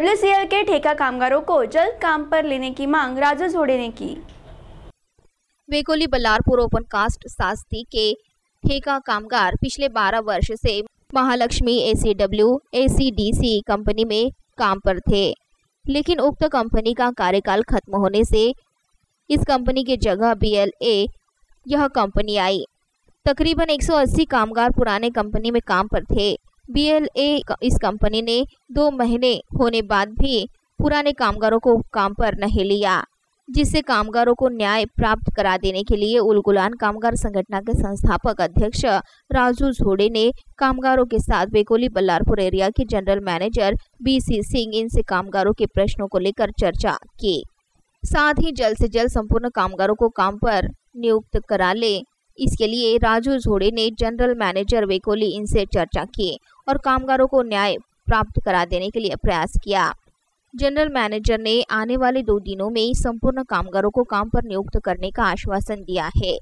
WCL के ठेका कामगारों को जल्द काम पर लेने की मांग राजू झोड़े ने की। वेकोली बल्लारपुर ओपन कास्ट शास्त्री के ठेका कामगार पिछले 12 वर्ष से महालक्ष्मी एसीडीसी कंपनी में काम पर थे, लेकिन उक्त कंपनी का कार्यकाल खत्म होने से इस कंपनी की जगह BLA यह कंपनी आई। तकरीबन 180 कामगार पुराने कंपनी में काम पर थे। BLA इस कंपनी ने 2 महीने होने बाद भी पुराने कामगारों को काम पर नहीं लिया, जिससे कामगारों को न्याय प्राप्त करा देने के लिए उलगुलान कामगार संगठन के संस्थापक अध्यक्ष राजू झोड़े ने कामगारों के साथ वेकोली बल्लारपुर एरिया के जनरल मैनेजर BC सिंह इनसे कामगारों के प्रश्नों को लेकर चर्चा की। साथ ही जल्द से जल्द संपूर्ण कामगारों को काम पर नियुक्त करा ले, इसके लिए राजू झोड़े ने जनरल मैनेजर वेकोली इनसे चर्चा की और कामगारों को न्याय प्राप्त करा देने के लिए प्रयास किया। जनरल मैनेजर ने आने वाले 2 दिनों में संपूर्ण कामगारों को काम पर नियुक्त करने का आश्वासन दिया है।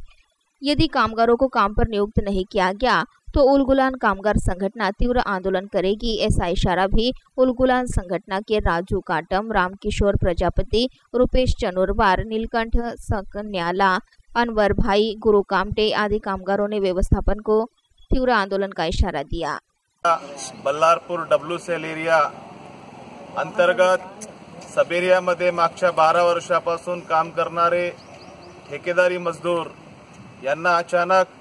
यदि कामगारों को काम पर नियुक्त नहीं किया गया तो उलगुलान कामगार संगठन तीव्र आंदोलन करेगी, ऐसा इशारा भी उलगुलान संगठन के राजू काटम, रामकिशोर प्रजापति, रुपेश चनुरवार, नीलकंठ सकन्याला, अनवर भाई, गुरु कामटे आदि कामगारों ने व्यवस्थापन को तीव्र आंदोलन का इशारा दिया। बल्लारपूर WCL एरिया अंतर्गत सब एरियामध्ये मागच्या 12 वर्षापासून काम करणारे ठेकेदारी मजदूर यांना अचानक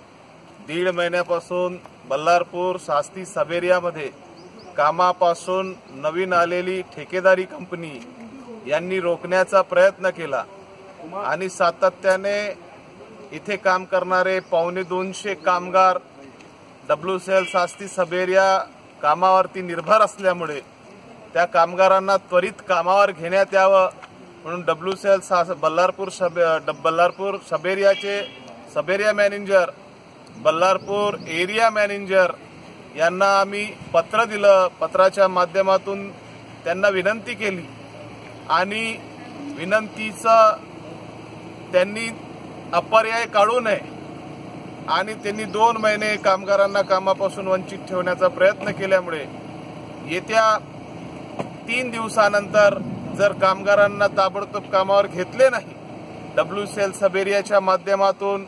1.5 महिन्यापासून बल्लारपूर शास्त्री सब एरियामध्ये कामापासून नवीन आलेली ठेकेदारी कंपनी यांनी रोखण्याचा प्रयत्न केला आणि सातत्याने इथे काम करणारे 250 कामगार WCL शास्त्री सब एरिया कामावरती निर्भर असल्यामुळे त्या कामगारांना त्वरित कामावर घेण्यात यावं म्हणून WCL बल्लारपूर सब एरियाचे sub area manager, Ballarpur area manager यांना आम्ही पत्र दिलं। पत्राच्या माध्यमातून त्यांना विनंती केली आणि विनंतीचं त्यांनी अपर्याय काढू नये आणि त्यांनी 2 महिने कामगारांना कामापासून वंचित ठेवण्याचा प्रयत्न केल्यामुळे येत्या 3 दिवसानंतर जर कामगारांना ताबडतोब कामावर घेतले नाही WCL सब एरियाच्या माध्यमातून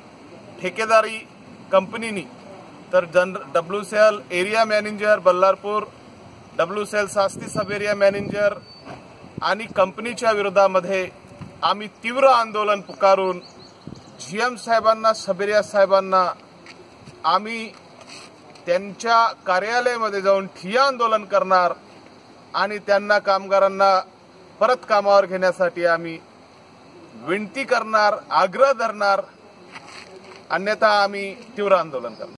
ठेकेदारी कंपनीनी तर WCL area manager Ballarpur, WCL Shastri sub area manager आणि कंपनीच्या विरोधामध्ये आम्ही तीव्र आंदोलन पुकारून GM साहेबांना, सब एरिया साहेबांना आम्ही त्यांच्या कार्यालयामध्ये जाऊन ठिय्या आंदोलन करणार आणि त्यांना कामगारांना परत कामावर घेण्यासाठी आम्ही विनंती करणार, आग्रह धरणार, अन्यथा आम्ही तीव्र आंदोलन करणार।